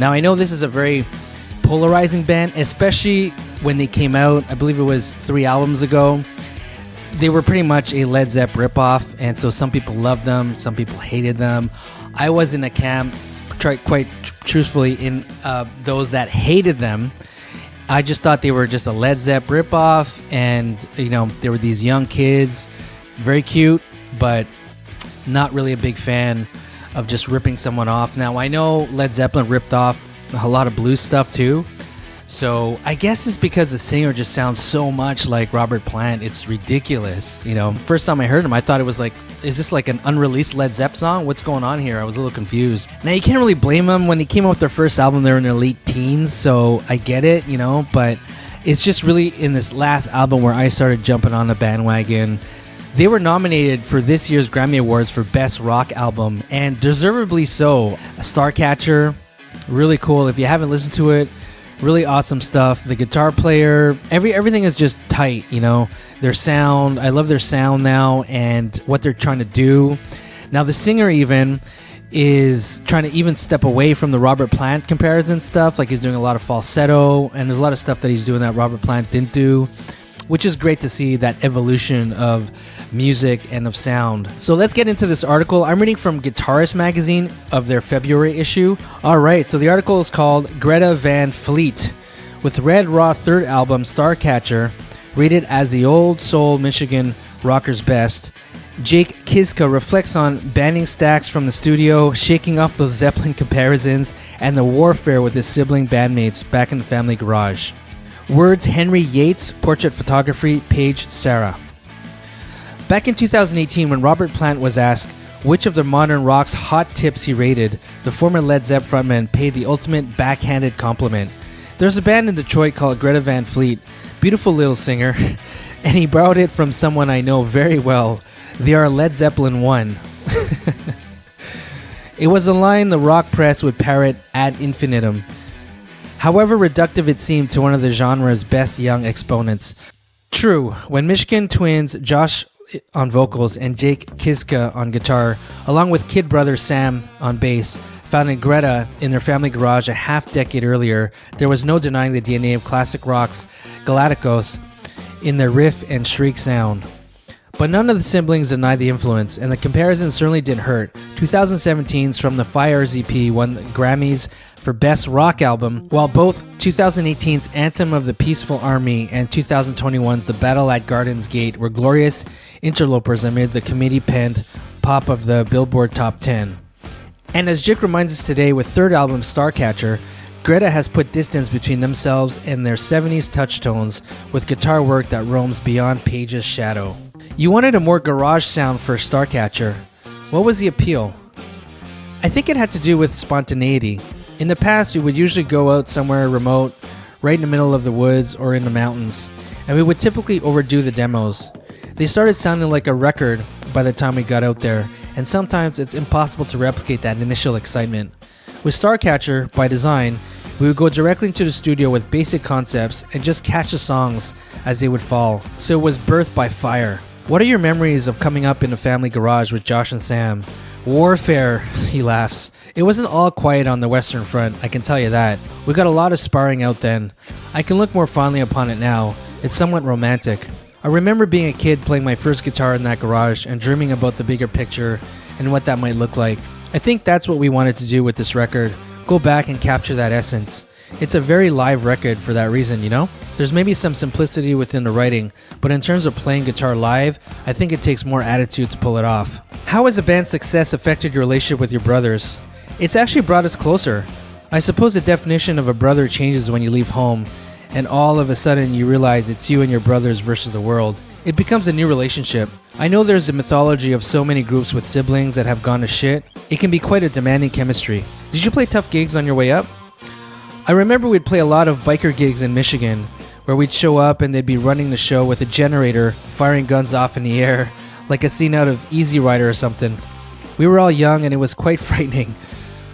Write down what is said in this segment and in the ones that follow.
Now, I know this is a very polarizing band, especially when they came out. I believe it was 3 albums ago. They were pretty much a Led Zeppelin ripoff, and so some people loved them, some people hated them. I was in a camp, quite truthfully, in those that hated them. I just thought they were just a Led Zeppelin ripoff, and there were these young kids, very cute, but not really a big fan of just ripping someone off. Now, I know Led Zeppelin ripped off a lot of blues stuff too, so I guess it's because the singer just sounds so much like Robert Plant. It's ridiculous. First time I heard him, I thought it was like, is this like an unreleased Led Zepp song? What's going on here? I was a little confused. Now, you can't really blame them. When they came out with their first album, they were in their late teens, so I get it, but it's just really in this last album where I started jumping on the bandwagon. They were nominated for this year's Grammy Awards for Best Rock Album, and deservedly so. Starcatcher, really cool. If you haven't listened to it, really awesome stuff. The guitar player, everything is just tight, Their sound, I love their sound now and what they're trying to do. Now, the singer even is trying to even step away from the Robert Plant comparison stuff. Like, he's doing a lot of falsetto, and there's a lot of stuff that he's doing that Robert Plant didn't do, which is great to see that evolution of music and of sound. So let's get into this article. I'm reading from Guitarist magazine of their February issue. Alright, so the article is called Greta Van Fleet. With Red Raw third album Starcatcher rated as the old soul Michigan rocker's best, Jake Kiska reflects on banning stacks from the studio, shaking off those Zeppelin comparisons, and the warfare with his sibling bandmates back in the family garage. Words Henry Yates, portrait photography, page Sarah. Back in 2018, when Robert Plant was asked which of the modern rock's hot tips he rated, the former Led Zeppelin frontman paid the ultimate backhanded compliment. There's a band in Detroit called Greta Van Fleet, beautiful little singer, and he borrowed it from someone I know very well. They are Led Zeppelin 1. It was a line the rock press would parrot ad infinitum. However reductive it seemed to one of the genre's best young exponents. True, when Michigan twins Josh on vocals and Jake Kiska on guitar, along with kid brother Sam on bass, founded Greta in their family garage a half-decade earlier, there was no denying the DNA of classic rock's Galacticos in their riff and shriek sound. But none of the siblings denied the influence, and the comparison certainly didn't hurt. 2017's From the Fires EP won the Grammys for Best Rock Album, while both 2018's Anthem of the Peaceful Army and 2021's The Battle at Garden's Gate were glorious interlopers amid the committee-penned pop of the Billboard Top 10. And as Jake reminds us today with third album Starcatcher, Greta has put distance between themselves and their 70s touchtones with guitar work that roams beyond Page's shadow. You wanted a more garage sound for Starcatcher. What was the appeal? I think it had to do with spontaneity. In the past, we would usually go out somewhere remote, right in the middle of the woods or in the mountains, and we would typically overdo the demos. They started sounding like a record by the time we got out there, and sometimes it's impossible to replicate that initial excitement. With Starcatcher, by design, we would go directly into the studio with basic concepts and just catch the songs as they would fall, so it was birthed by fire. What are your memories of coming up in the family garage with Josh and Sam? Warfare, he laughs. It wasn't all quiet on the Western Front, I can tell you that. We got a lot of sparring out then. I can look more fondly upon it now. It's somewhat romantic. I remember being a kid playing my first guitar in that garage and dreaming about the bigger picture and what that might look like. I think that's what we wanted to do with this record. Go back and capture that essence. It's a very live record for that reason, There's maybe some simplicity within the writing, but in terms of playing guitar live, I think it takes more attitude to pull it off. How has the band's success affected your relationship with your brothers? It's actually brought us closer. I suppose the definition of a brother changes when you leave home, and all of a sudden you realize it's you and your brothers versus the world. It becomes a new relationship. I know there's a mythology of so many groups with siblings that have gone to shit. It can be quite a demanding chemistry. Did you play tough gigs on your way up? I remember we'd play a lot of biker gigs in Michigan, where we'd show up and they'd be running the show with a generator, firing guns off in the air, like a scene out of Easy Rider or something. We were all young and it was quite frightening,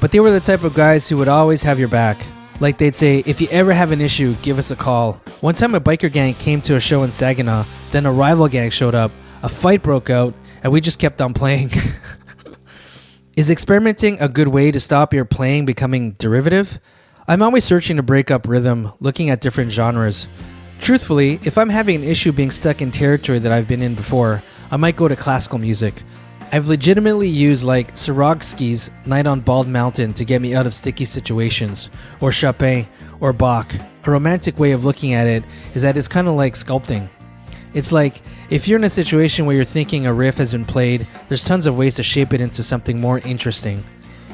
but they were the type of guys who would always have your back. Like they'd say, if you ever have an issue, give us a call. One time a biker gang came to a show in Saginaw, then a rival gang showed up, a fight broke out, and we just kept on playing. Is experimenting a good way to stop your playing becoming derivative? I'm always searching to break up rhythm, looking at different genres. Truthfully, if I'm having an issue being stuck in territory that I've been in before, I might go to classical music. I've legitimately used like Swarovski's Night on Bald Mountain to get me out of sticky situations, or Chopin, or Bach. A romantic way of looking at it is that it's kind of like sculpting. It's like, if you're in a situation where you're thinking a riff has been played, there's tons of ways to shape it into something more interesting.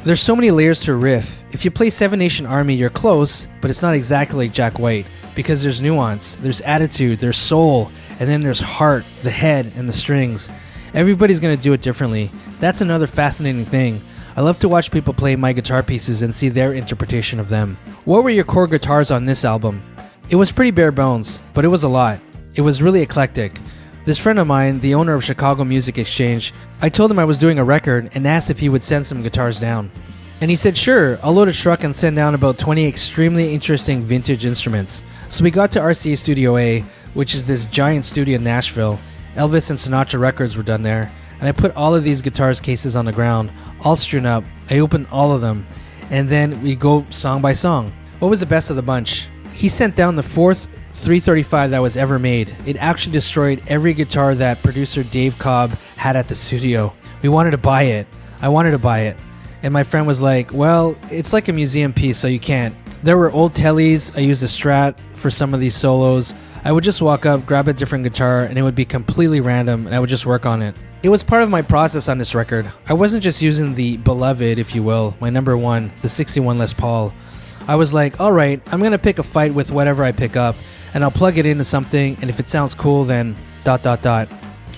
There's so many layers to a riff. If you play Seven Nation Army, you're close, but it's not exactly like Jack White, because there's nuance, there's attitude, there's soul, and then there's heart, the head, and the strings. Everybody's going to do it differently. That's another fascinating thing. I love to watch people play my guitar pieces and see their interpretation of them. What were your core guitars on this album? It was pretty bare bones, but it was a lot. It was really eclectic. This friend of mine, the owner of Chicago Music Exchange, I told him I was doing a record and asked if he would send some guitars down. And he said, sure, I'll load a truck and send down about 20 extremely interesting vintage instruments. So we got to RCA Studio A, which is this giant studio in Nashville. Elvis and Sinatra records were done there. And I put all of these guitars cases on the ground, all strewn up. I opened all of them. And then we go song by song. What was the best of the bunch? He sent down the fourth 335 that was ever made. It actually destroyed every guitar that producer Dave Cobb had at the studio. We wanted to buy it. I wanted to buy it. And my friend was like, well, it's like a museum piece, so you can't. There were old tellies. I used a Strat for some of these solos. I would just walk up, grab a different guitar, and it would be completely random, and I would just work on it. It was part of my process on this record. I wasn't just using the beloved, if you will, my number one, the 61 Les Paul. I was like, all right, I'm going to pick a fight with whatever I pick up, and I'll plug it into something, and if it sounds cool, then ...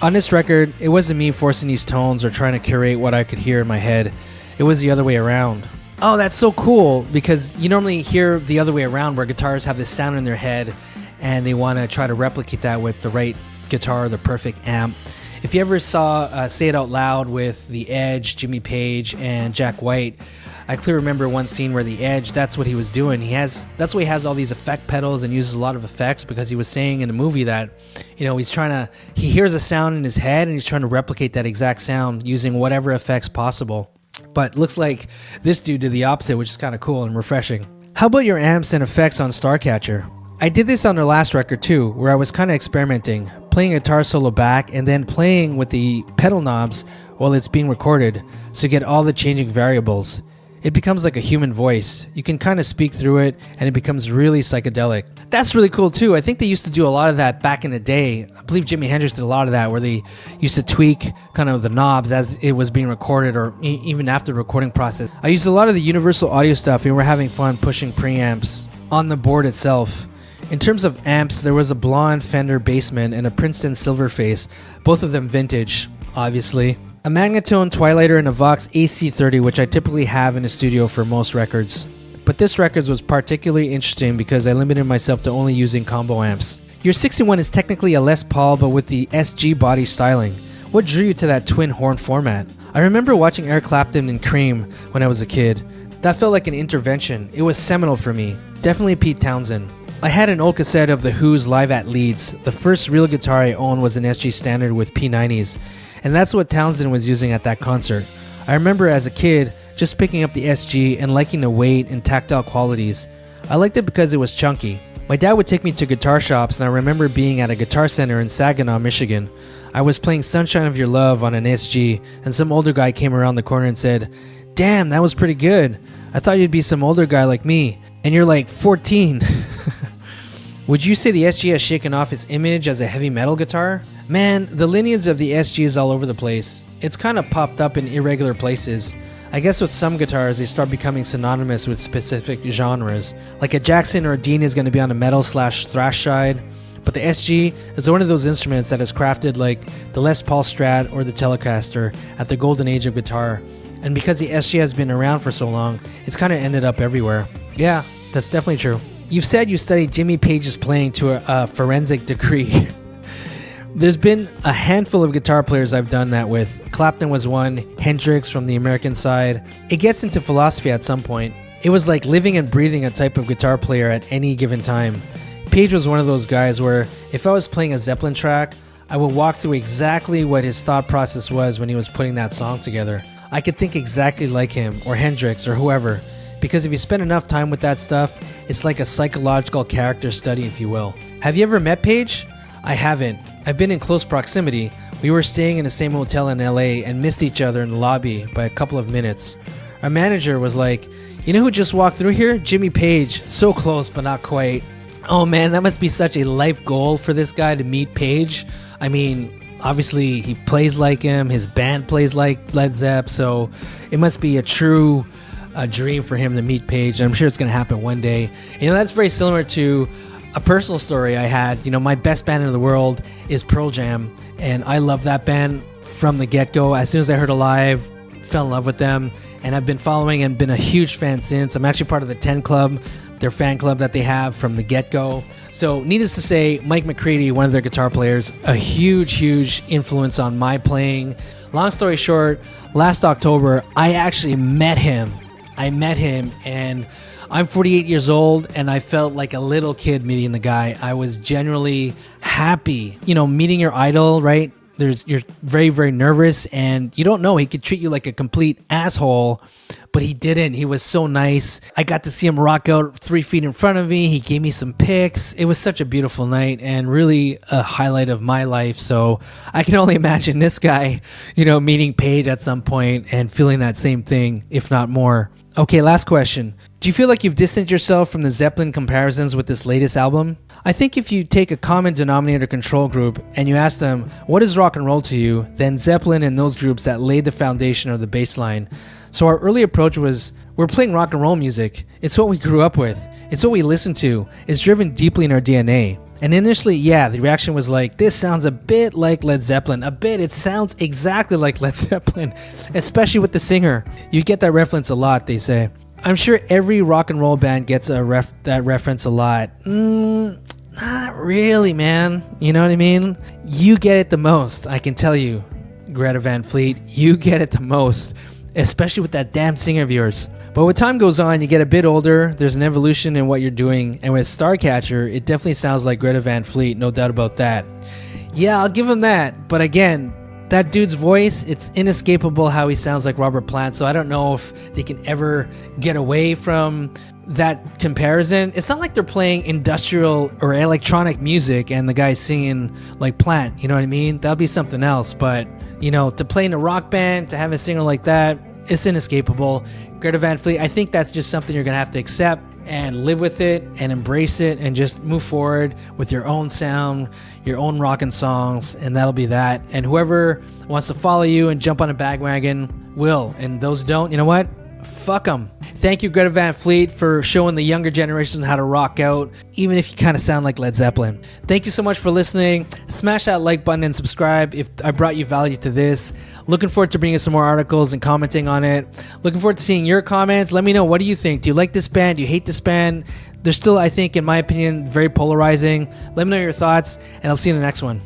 On this record, it wasn't me forcing these tones or trying to curate what I could hear in my head. It was the other way around. Oh, that's so cool, because you normally hear the other way around where guitars have this sound in their head, and they want to try to replicate that with the right guitar, the perfect amp. If you ever saw Say It Out Loud with The Edge, Jimmy Page, and Jack White, I clearly remember one scene where The Edge, that's what he was doing. That's why he has all these effect pedals and uses a lot of effects, because he was saying in the movie that, you know, he hears a sound in his head and he's trying to replicate that exact sound using whatever effects possible. But looks like this dude did the opposite, which is kind of cool and refreshing. How about your amps and effects on Starcatcher? I did this on their last record too, where I was kind of experimenting, playing a guitar solo back and then playing with the pedal knobs while it's being recorded, so you get all the changing variables. It becomes like a human voice. You can kind of speak through it, and it becomes really psychedelic. That's really cool too. I think they used to do a lot of that back in the day. I believe Jimi Hendrix did a lot of that, where they used to tweak kind of the knobs as it was being recorded, or even after the recording process. I used a lot of the Universal Audio stuff, and we're having fun pushing preamps on the board itself. In terms of amps, there was a blonde Fender Bassman and a Princeton Silverface, both of them vintage, obviously. A Magnatone Twilighter and a Vox AC30, which I typically have in the studio for most records. But this record was particularly interesting because I limited myself to only using combo amps. Your 61 is technically a Les Paul, but with the SG body styling. What drew you to that twin horn format? I remember watching Eric Clapton in Cream when I was a kid. That felt like an intervention. It was seminal for me. Definitely Pete Townsend. I had an old cassette of The Who's Live at Leeds. The first real guitar I owned was an SG Standard with P90s, and that's what Townsend was using at that concert. I remember as a kid just picking up the SG and liking the weight and tactile qualities. I liked it because it was chunky. My dad would take me to guitar shops, and I remember being at a Guitar Center in Saginaw, Michigan. I was playing Sunshine of Your Love on an SG, and some older guy came around the corner and said, "Damn, that was pretty good. I thought you'd be some older guy like me, and you're like 14. Would you say the SG has shaken off its image as a heavy metal guitar? Man, the lineage of the SG is all over the place. It's kind of popped up in irregular places. I guess with some guitars, they start becoming synonymous with specific genres. Like a Jackson or a Dean is going to be on the metal/thrash side, but the SG is one of those instruments that is crafted like the Les Paul Strat or the Telecaster at the golden age of guitar. And because the SG has been around for so long, it's kind of ended up everywhere. Yeah, that's definitely true. You've said you studied Jimmy Page's playing to a forensic degree. There's been a handful of guitar players I've done that with. Clapton was one, Hendrix from the American side. It gets into philosophy at some point. It was like living and breathing a type of guitar player at any given time. Page was one of those guys where if I was playing a Zeppelin track, I would walk through exactly what his thought process was when he was putting that song together. I could think exactly like him, or Hendrix, or whoever. because if you spend enough time with that stuff, it's like a psychological character study, if you will. Have you ever met Paige? I haven't. I've been in close proximity. We were staying in the same hotel in LA and missed each other in the lobby by a couple of minutes. Our manager was like, "You know who just walked through here? Jimmy Page. So close, but not quite." Oh man, that must be such a life goal for this guy to meet Page. I mean, obviously he plays like him, his band plays like Led Zepp, so it must be a true dream for him to meet Page. I'm sure it's going to happen one day. You know, that's very similar to a personal story I had. You know, my best band in the world is Pearl Jam, and I love that band from the get-go. As soon as I heard Alive, fell in love with them, and I've been following and been a huge fan since. I'm actually part of the 10 Club, their fan club that they have from the get-go. So needless to say, Mike McCready, one of their guitar players, a huge influence on my playing. Long story short, last October, I actually met him. And I'm 48 years old, and I felt like a little kid meeting the guy. I was genuinely happy. You know, meeting your idol, right? You're very nervous, and you don't know, he could treat you like a complete asshole, but he didn't. He was so nice. I got to see him rock out 3 feet in front of me. He gave me some pics. It was such a beautiful night and really a highlight of my life. So I can only imagine this guy, you know, meeting Paige at some point and feeling that same thing, if not more. Okay, last question. Do you feel like you've distanced yourself from the Zeppelin comparisons with this latest album? I think if you take a common denominator control group and you ask them, what is rock and roll to you, then Zeppelin and those groups that laid the foundation or the baseline. So our early approach was, we're playing rock and roll music. It's what we grew up with. It's what we listen to. It's driven deeply in our DNA. And initially, yeah, the reaction was like, this sounds a bit like Led Zeppelin. A bit, it sounds exactly like Led Zeppelin, especially with the singer. You get that reference a lot, they say. I'm sure every rock and roll band gets that reference a lot. Not really, man. You know what I mean? You get it the most, I can tell you, Greta Van Fleet. You get it the most, especially with that damn singer of yours. But with time goes on, you get a bit older, there's an evolution in what you're doing, and with Starcatcher, it definitely sounds like Greta Van Fleet, no doubt about that. Yeah, I'll give him that, but again, that dude's voice, it's inescapable how he sounds like Robert Plant, so I don't know if they can ever get away from that comparison. It's not like they're playing industrial or electronic music and the guy's singing like Plant, you know what I mean? That'll be something else, but, you know, to play in a rock band, to have a singer like that, it's inescapable. Greta Van Fleet, I think that's just something you're going to have to accept and live with it and embrace it and just move forward with your own sound, your own rockin' songs, and that'll be that. And whoever wants to follow you and jump on a bandwagon will. And those don't, you know what? Fuck them. Thank you, Greta Van Fleet, for showing the younger generations how to rock out, even if you kind of sound like Led Zeppelin. Thank you so much for listening. Smash that like button and subscribe if I brought you value to this. Looking forward to bringing some more articles and commenting on it. Looking forward to seeing your comments. Let me know, what do you think? Do you like this band? Do you hate this band? They're still, I think, in my opinion, very polarizing. Let me know your thoughts, and I'll see you in the next one.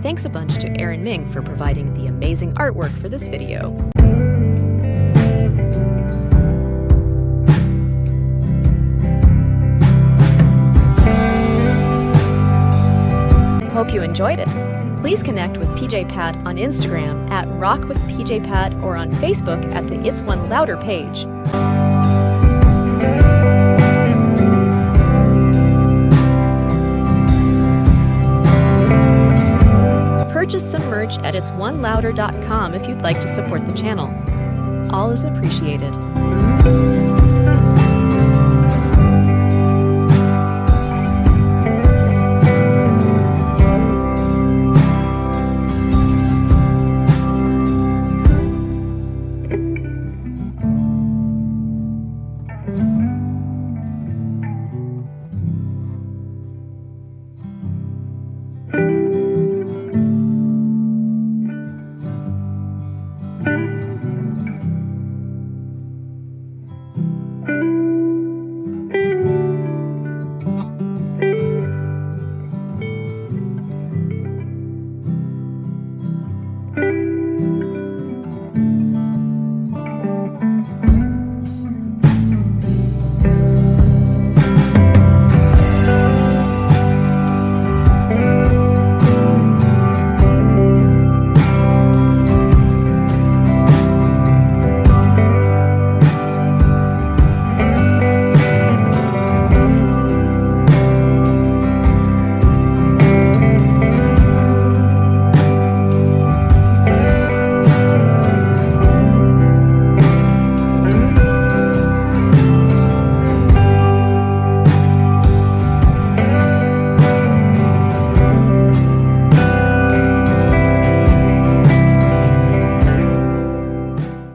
Thanks a bunch to Aaron Ming for providing the amazing artwork for this video. Hope you enjoyed it. Please connect with PJ Pat on Instagram at RockWithPJPat or on Facebook at the It's One Louder page. Purchase some merch at itsonelouder.com if you'd like to support the channel. All is appreciated.